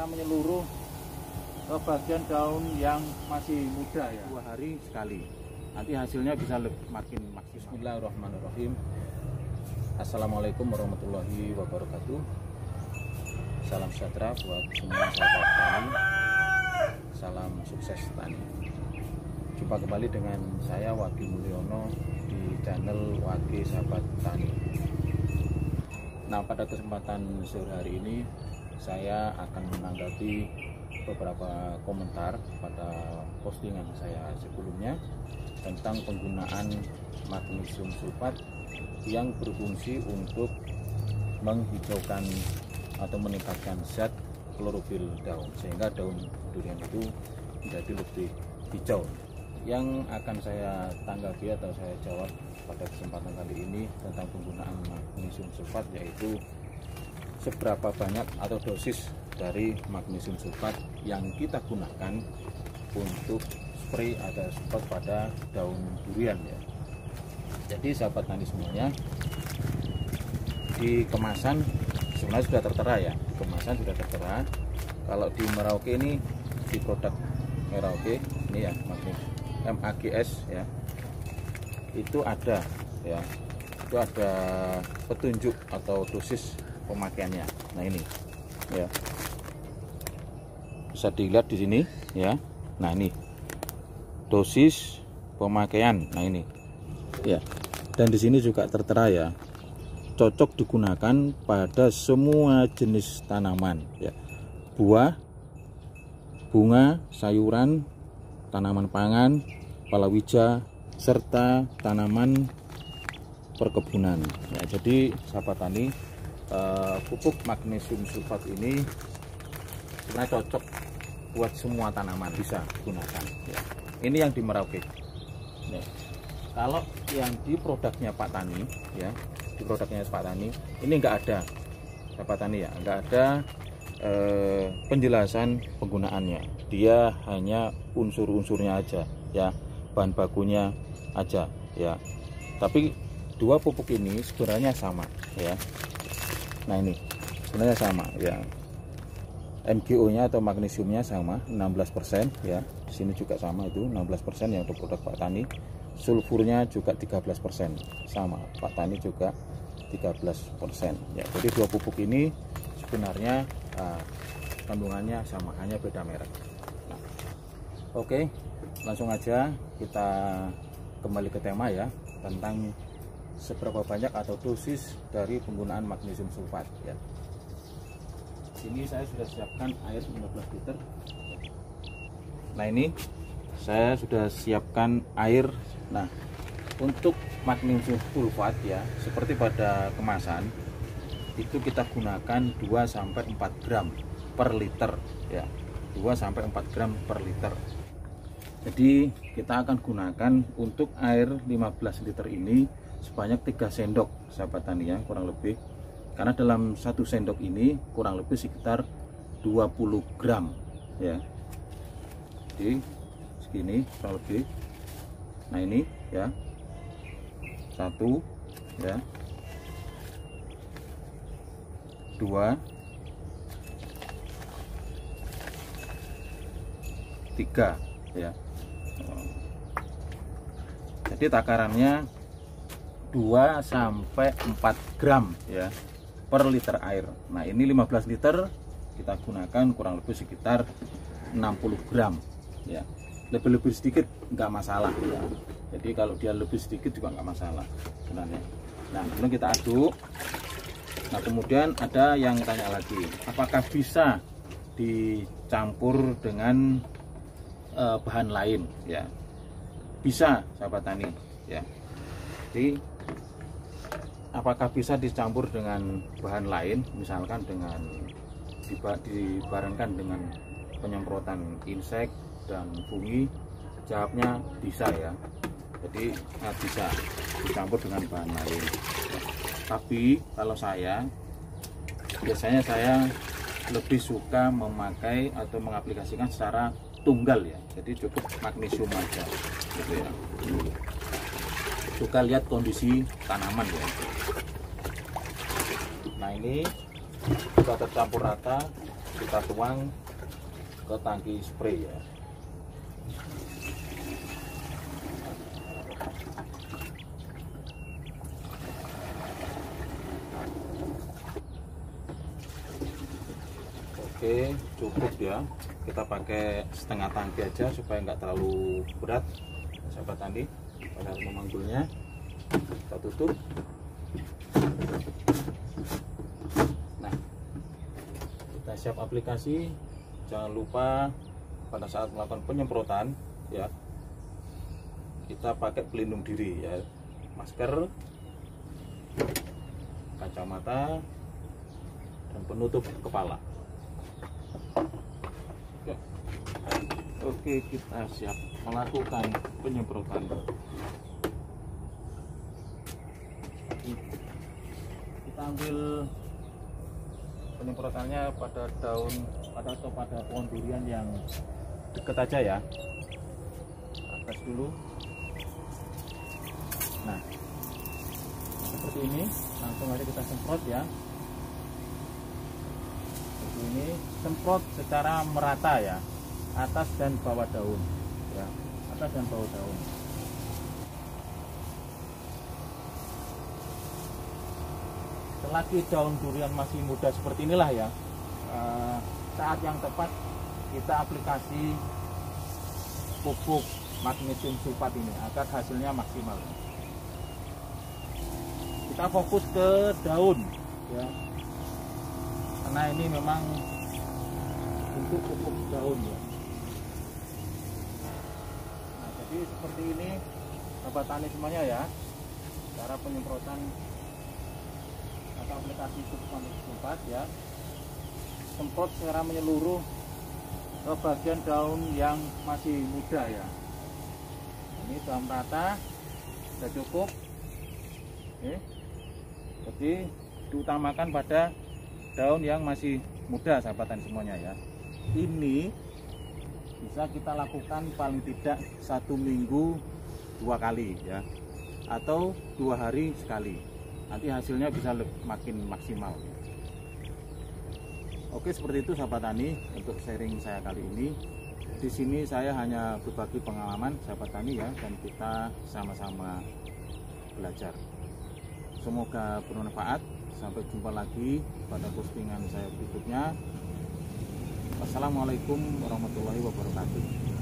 karena menyeluruh ke bagian daun yang masih muda ya. 2 hari sekali. Nanti hasilnya bisa makin maksimal. Bismillahirrahmanirrahim. Assalamualaikum warahmatullahi wabarakatuh. Salam sejahtera buat semua sahabat tani. Salam sukses tani. Jumpa kembali dengan saya Wage Mulyono di channel Wage Sahabat Tani. Nah, pada kesempatan sore hari ini saya akan menanggapi beberapa komentar pada postingan saya sebelumnya tentang penggunaan magnesium sulfat yang berfungsi untuk menghijaukan atau meningkatkan zat klorofil daun sehingga daun durian itu menjadi lebih hijau. Yang akan saya tanggapi atau saya jawab pada kesempatan kali ini tentang penggunaan magnesium sulfat, yaitu seberapa banyak atau dosis dari magnesium sulfat yang kita gunakan untuk spray atau spot pada daun durian ya. Jadi sahabat tani semuanya, di kemasan sebenarnya sudah tertera ya, di kemasan sudah tertera. Kalau di Merauke ini, di produk Merauke ini ya, MAGS ya, itu ada ya, itu ada petunjuk atau dosis pemakaiannya. Nah ini ya, bisa dilihat di sini ya. Nah ini dosis pemakaian. Nah ini ya, dan di sini juga tertera ya, cocok digunakan pada semua jenis tanaman ya, buah, bunga, sayuran, tanaman pangan, palawija, serta tanaman perkebunan ya. Jadi sahabat tani, pupuk magnesium sulfat ini sebenarnya cocok buat semua tanaman, bisa gunakan ya. Ini yang di Merauke ya. Kalau yang di produknya Pak Tani ya, di produknya Pak Tani ini enggak ada sahabat tani ya, enggak ada penjelasan penggunaannya. Dia hanya unsur-unsurnya aja ya, bahan bakunya aja ya. Tapi dua pupuk ini sebenarnya sama ya. Nah ini sebenarnya sama ya, MgO nya atau magnesiumnya sama 16% ya. Di sini juga sama, itu 16% yang untuk produk Pak Tani. Sulfurnya juga 13%, sama Pak Tani juga 13% ya. Jadi dua pupuk ini sebenarnya kandungannya sama, hanya beda merek. Nah, oke, langsung aja kita kembali ke tema ya, tentang seberapa banyak atau dosis dari penggunaan magnesium sulfat ya. Sini saya sudah siapkan air 15 liter. Nah ini saya sudah siapkan air. Nah, untuk magnesium sulfat ya, seperti pada kemasan itu kita gunakan 2-4 gram per liter ya, 2-4 gram per liter. Jadi kita akan gunakan untuk air 15 liter ini sebanyak 3 sendok sahabat tani ya, kurang lebih, karena dalam 1 sendok ini kurang lebih sekitar 20 gram ya. Jadi segini kurang lebih. Nah ini ya, 1 ya, 2, 3 ya. Jadi takarannya 2-4 gram ya per liter air. Nah ini 15 liter kita gunakan kurang lebih sekitar 60 gram ya. Lebih sedikit nggak masalah ya. Jadi kalau dia lebih sedikit juga nggak masalah sebenarnya. Nah kemudian kita aduk. Nah kemudian ada yang tanya lagi, apakah bisa dicampur dengan bahan lain ya? Bisa sahabat tani ya. Jadi apakah bisa dicampur dengan bahan lain, misalkan dengan dibarengkan dengan penyemprotan insek dan fungi? Jawabnya bisa ya. Jadi bisa dicampur dengan bahan lain. Tapi kalau biasanya saya lebih suka memakai atau mengaplikasikan secara tunggal ya. Jadi cukup magnesium aja gitu ya. Juga lihat kondisi tanaman ya. Nah ini sudah tercampur rata, kita tuang ke tangki spray ya. Oke, cukup ya. Kita pakai setengah tangki aja supaya nggak terlalu berat, sahabat tani. Pada memanggulnya, kita tutup. Nah, kita siap aplikasi. Jangan lupa pada saat melakukan penyemprotan ya, kita pakai pelindung diri ya, masker, kacamata, dan penutup kepala. Oke, kita siap melakukan penyemprotan. Kita ambil penyemprotannya pada daun atau pada pohon durian yang dekat aja ya. Atas dulu. Nah, seperti ini, langsung aja kita semprot ya. Seperti ini, semprot secara merata ya, atas dan bawah daun ya, atas dan bawah daun. Selagi daun durian masih muda seperti inilah ya, saat yang tepat kita aplikasi pupuk magnesium sulfat ini agar hasilnya maksimal. Kita fokus ke daun ya, karena ini memang untuk pupuk daun ya. Nah, jadi seperti ini sahabat tani semuanya ya, cara penyemprotan atau aplikasi pupuk magnesium sulfat ya. Semprot secara menyeluruh ke bagian daun yang masih muda ya. Ini daun rata, sudah cukup. Oke. Jadi diutamakan pada daun yang masih muda sahabat tani semuanya ya. Ini bisa kita lakukan paling tidak 1 minggu 2 kali ya, atau 2 hari sekali. Nanti hasilnya bisa makin maksimal. Oke, seperti itu sahabat tani untuk sharing saya kali ini. Di sini saya hanya berbagi pengalaman sahabat tani ya, dan kita sama-sama belajar. Semoga bermanfaat. Sampai jumpa lagi pada postingan saya berikutnya. Wassalamualaikum warahmatullahi wabarakatuh.